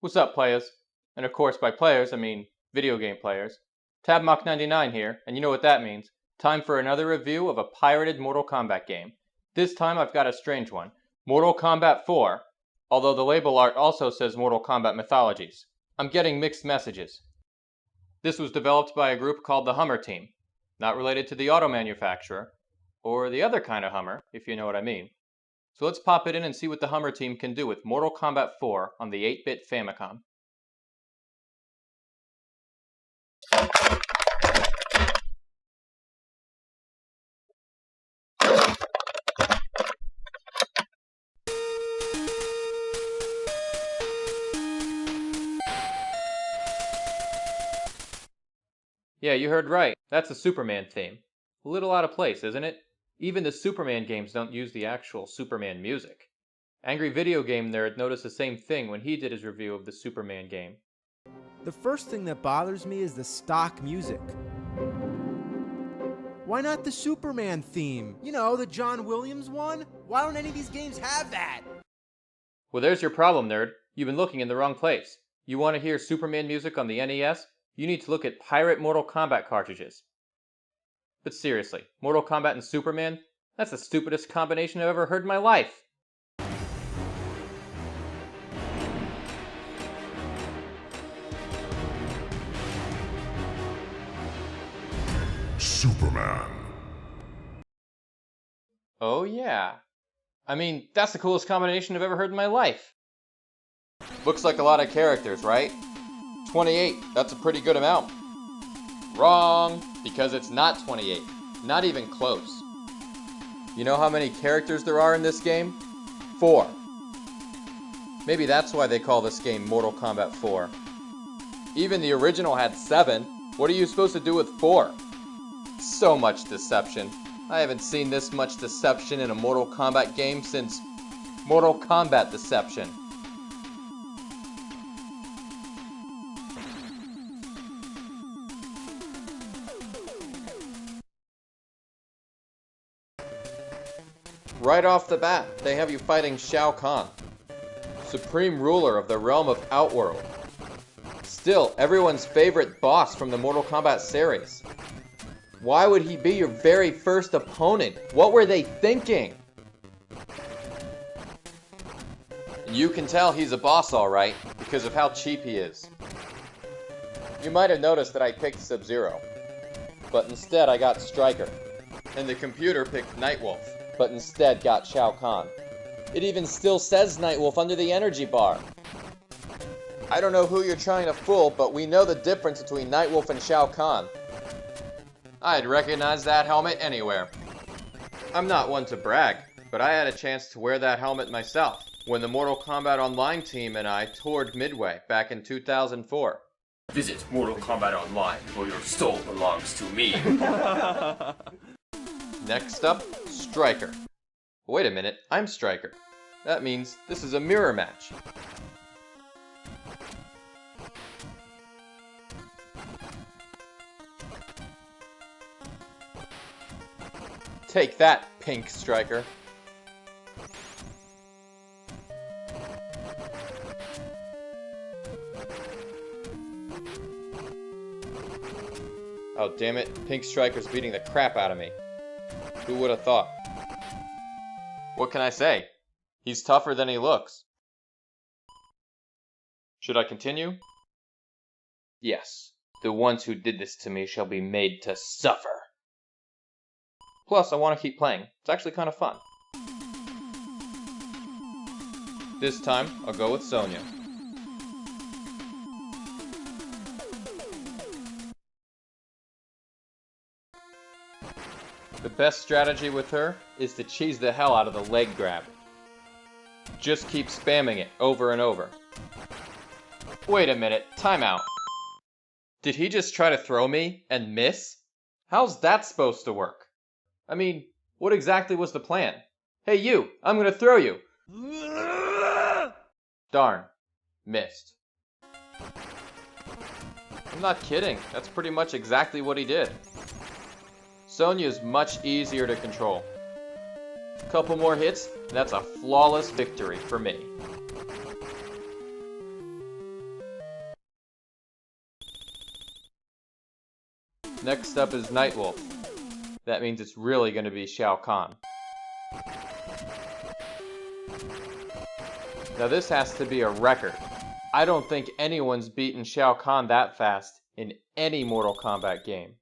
What's up, players? And of course, by players, I mean video game players. tabmok99 here, and you know what that means. Time for another review of a pirated Mortal Kombat game. This time I've got a strange one. Mortal Kombat 4, although the label art also says Mortal Kombat Mythologies. I'm getting mixed messages. This was developed by a group called the Hummer Team, not related to the auto manufacturer, or the other kind of Hummer, if you know what I mean. So let's pop it in and see what the Hummer Team can do with Mortal Kombat 4 on the 8-bit Famicom. Yeah, you heard right. That's the Superman theme. A little out of place, isn't it? Even the Superman games don't use the actual Superman music. Angry Video Game Nerd noticed the same thing when he did his review of the Superman game. The first thing that bothers me is the stock music. Why not the Superman theme? You know, the John Williams one? Why don't any of these games have that? Well, there's your problem, nerd. You've been looking in the wrong place. You want to hear Superman music on the NES? You need to look at pirate Mortal Kombat cartridges. But seriously, Mortal Kombat and Superman? That's the stupidest combination I've ever heard in my life. Superman. Oh yeah. I mean, that's the coolest combination I've ever heard in my life. Looks like a lot of characters, right? 28, that's a pretty good amount. Wrong, because it's not 28. Not even close. You know how many characters there are in this game? 4. Maybe that's why they call this game Mortal Kombat 4. Even the original had 7. What are you supposed to do with 4? So much deception. I haven't seen this much deception in a Mortal Kombat game since Mortal Kombat Deception. Right off the bat, they have you fighting Shao Kahn, supreme ruler of the realm of Outworld. Still, everyone's favorite boss from the Mortal Kombat series. Why would he be your very first opponent? What were they thinking? You can tell he's a boss alright, because of how cheap he is. You might have noticed that I picked Sub-Zero, but instead I got Stryker. And the computer picked Nightwolf, but instead got Shao Kahn. It even still says Nightwolf under the energy bar. I don't know who you're trying to fool, but we know the difference between Nightwolf and Shao Kahn. I'd recognize that helmet anywhere. I'm not one to brag, but I had a chance to wear that helmet myself when the Mortal Kombat Online team and I toured Midway back in 2004. Visit Mortal Kombat Online, or your soul belongs to me. Next up, Stryker. Wait a minute, I'm Stryker. That means this is a mirror match. Take that, Pink Stryker. Oh damn it, Pink Stryker's beating the crap out of me. Who would have thought? What can I say? He's tougher than he looks. Should I continue? Yes, the ones who did this to me shall be made to suffer. Plus, I want to keep playing. It's actually kind of fun. This time, I'll go with SONYA. The best strategy with her is to cheese the hell out of the leg grab. Just keep spamming it over and over. Wait a minute, timeout. Did he just try to throw me and miss? How's that supposed to work? I mean, what exactly was the plan? Hey you, I'm gonna throw you! Darn, missed. I'm not kidding, that's pretty much exactly what he did. SONYA is much easier to control. Couple more hits, and that's a flawless victory for me. Next up is Nightwolf. That means it's really going to be Shao Kahn. Now this has to be a record. I don't think anyone's beaten Shao Kahn that fast in any Mortal Kombat game.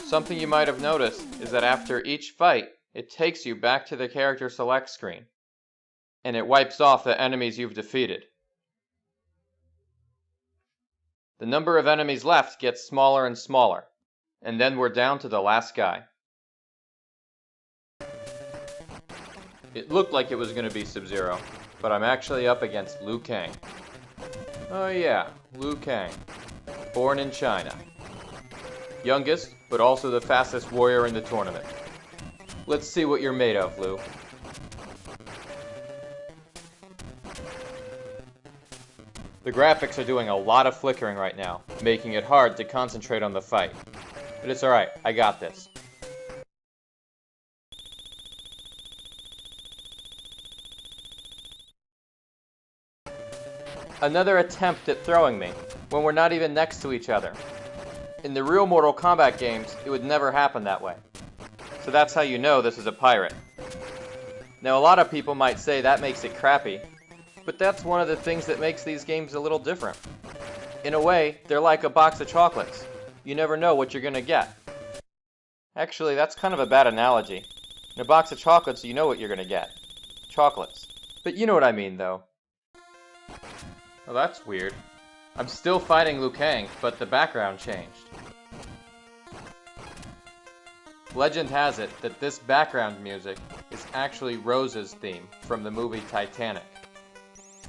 Something you might have noticed is that after each fight, it takes you back to the character select screen, and it wipes off the enemies you've defeated. The number of enemies left gets smaller and smaller, and then we're down to the last guy. It looked like it was going to be Sub-Zero, but I'm actually up against Liu Kang. Oh yeah, Liu Kang. Born in China. Youngest, but also the fastest warrior in the tournament. Let's see what you're made of, Liu. The graphics are doing a lot of flickering right now, making it hard to concentrate on the fight. But it's alright, I got this. Another attempt at throwing me, when we're not even next to each other. In the real Mortal Kombat games, it would never happen that way. So that's how you know this is a pirate. Now a lot of people might say that makes it crappy, but that's one of the things that makes these games a little different. In a way, they're like a box of chocolates. You never know what you're gonna get. Actually, that's kind of a bad analogy. In a box of chocolates, you know what you're gonna get. Chocolates. But you know what I mean, though. Well, that's weird. I'm still fighting Liu Kang, but the background changed. Legend has it that this background music is actually Rose's theme from the movie Titanic.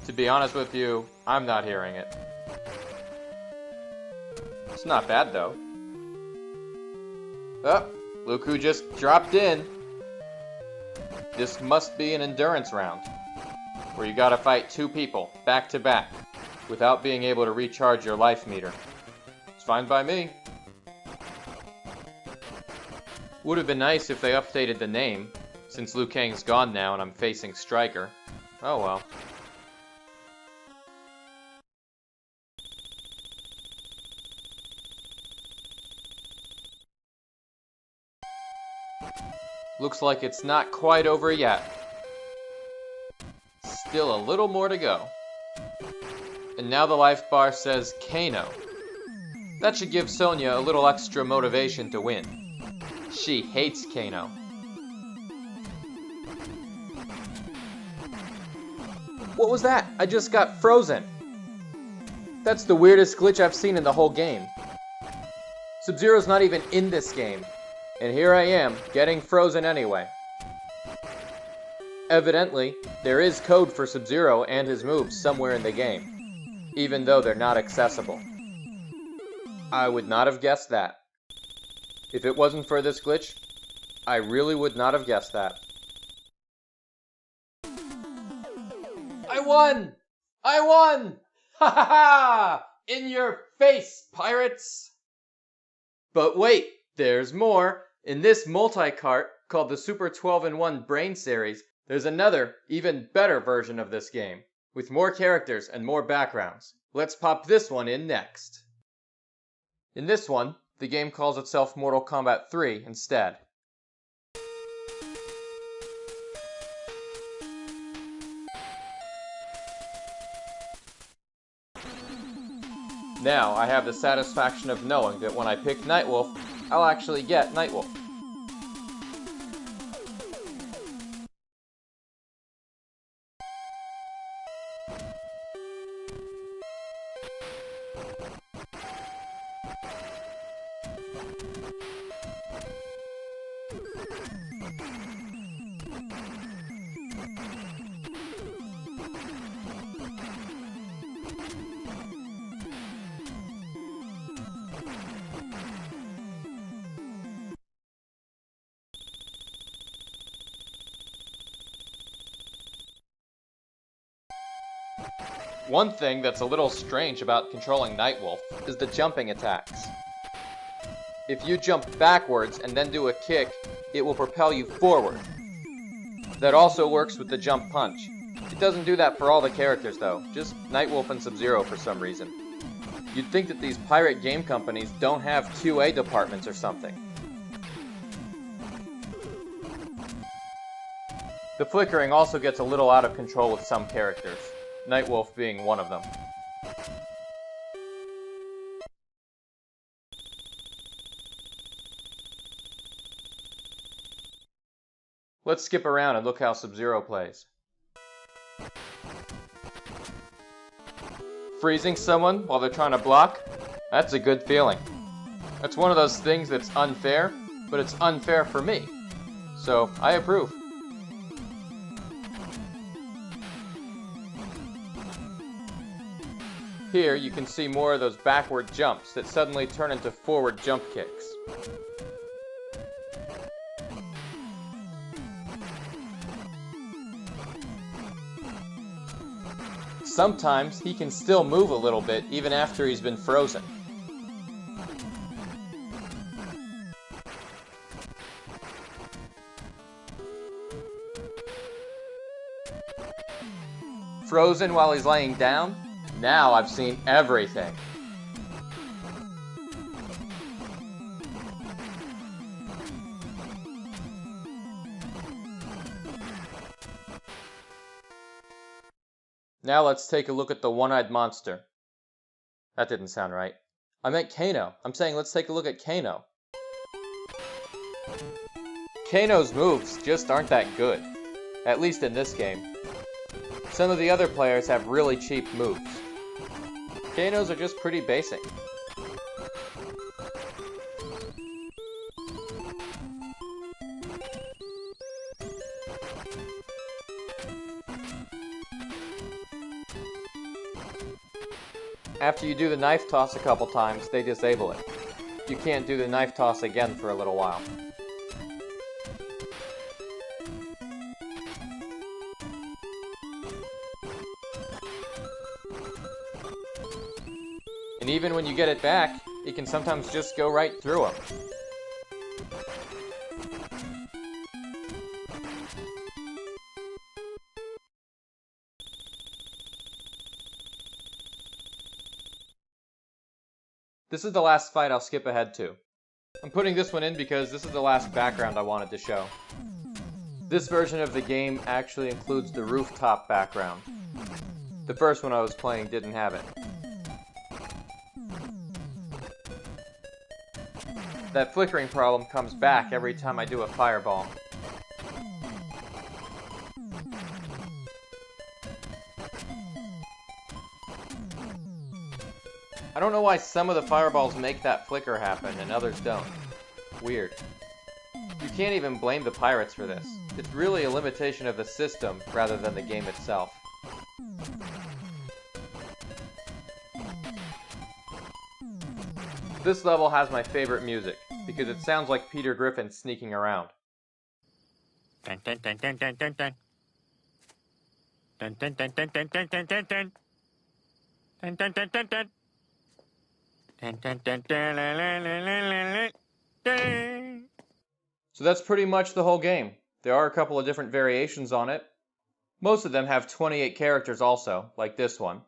To be honest with you, I'm not hearing it. It's not bad, though. Oh, look who just dropped in. This must be an endurance round, where you gotta fight two people, back to back, without being able to recharge your life meter. It's fine by me. Would have been nice if they updated the name, since Liu Kang's gone now and I'm facing Stryker. Oh well. Looks like it's not quite over yet. Still a little more to go. And now the life bar says Kano. That should give SONYA a little extra motivation to win. She hates Kano. What was that? I just got frozen. That's the weirdest glitch I've seen in the whole game. Sub-Zero's not even in this game. And here I am, getting frozen anyway. Evidently, there is code for Sub-Zero and his moves somewhere in the game, even though they're not accessible. I would not have guessed that. If it wasn't for this glitch, I really would not have guessed that. I won! I won! Ha ha ha! In your face, pirates! But wait, there's more. In this multi-cart, called the Super 12-in-1 Brain Series, there's another, even better version of this game, with more characters and more backgrounds. Let's pop this one in next. In this one, the game calls itself Mortal Kombat 3 instead. Now, I have the satisfaction of knowing that when I pick Nightwolf, I'll actually get Nightwolf. One thing that's a little strange about controlling Nightwolf is the jumping attacks. If you jump backwards and then do a kick, it will propel you forward. That also works with the jump punch. It doesn't do that for all the characters though, just Nightwolf and Sub-Zero for some reason. You'd think that these pirate game companies don't have QA departments or something. The flickering also gets a little out of control with some characters, Nightwolf being one of them. Let's skip around and look how Sub-Zero plays. Freezing someone while they're trying to block? That's a good feeling. That's one of those things that's unfair, but it's unfair for me. So, I approve. Here, you can see more of those backward jumps that suddenly turn into forward jump kicks. Sometimes he can still move a little bit even after he's been frozen. Frozen while he's laying down? Now I've seen everything. Now let's take a look at the one-eyed monster. That didn't sound right. I meant Kano. I'm saying let's take a look at Kano. Kano's moves just aren't that good. At least in this game. Some of the other players have really cheap moves. Kano's are just pretty basic. After you do the knife toss a couple times, they disable it. You can't do the knife toss again for a little while. And even when you get it back, it can sometimes just go right through them. This is the last fight I'll skip ahead to. I'm putting this one in because this is the last background I wanted to show. This version of the game actually includes the rooftop background. The first one I was playing didn't have it. That flickering problem comes back every time I do a fireball. I don't know why some of the fireballs make that flicker happen and others don't. Weird. You can't even blame the pirates for this. It's really a limitation of the system rather than the game itself. This level has my favorite music, because it sounds like Peter Griffin sneaking around. Dun dun dun dun dun dun dun. Dun dun dun dun dun dun dun dun dun. Dun dun dun dun dun. Dun dun dun dun la la la la la dun. So that's pretty much the whole game. There are a couple of different variations on it. Most of them have 28 characters also, like this one.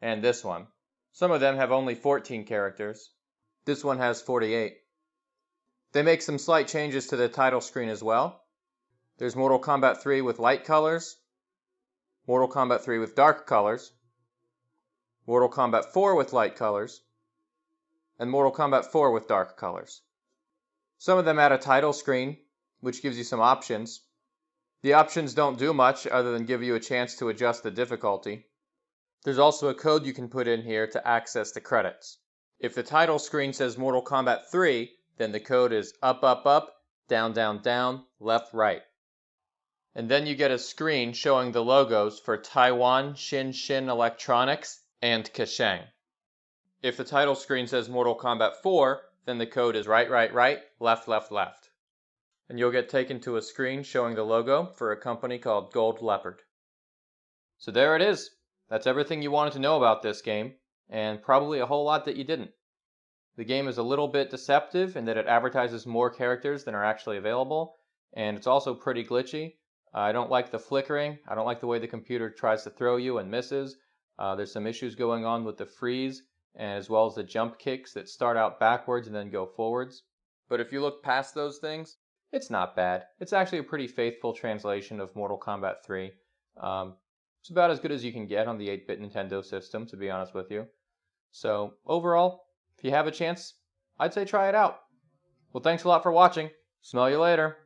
And this one. Some of them have only 14 characters. This one has 48. They make some slight changes to the title screen as well. There's Mortal Kombat 3 with light colors, Mortal Kombat 3 with dark colors, Mortal Kombat 4 with light colors, and Mortal Kombat 4 with dark colors. Some of them add a title screen, which gives you some options. The options don't do much other than give you a chance to adjust the difficulty. There's also a code you can put in here to access the credits. If the title screen says Mortal Kombat 3, then the code is up, up, up, down, down, down, left, right. And then you get a screen showing the logos for Taiwan Shin Electronics and KaSheng. If the title screen says Mortal Kombat 4, then the code is right, right, right, left, left, left. And you'll get taken to a screen showing the logo for a company called Gold Leopard. So there it is. That's everything you wanted to know about this game, and probably a whole lot that you didn't. The game is a little bit deceptive in that it advertises more characters than are actually available, and it's also pretty glitchy. I don't like the flickering. I don't like the way the computer tries to throw you and misses. There's some issues going on with the freeze, as well as the jump kicks that start out backwards and then go forwards. But if you look past those things, it's not bad. It's actually a pretty faithful translation of Mortal Kombat 3. It's about as good as you can get on the 8-bit Nintendo system, to be honest with you. So, overall, if you have a chance, I'd say try it out. Well, thanks a lot for watching. Smell you later.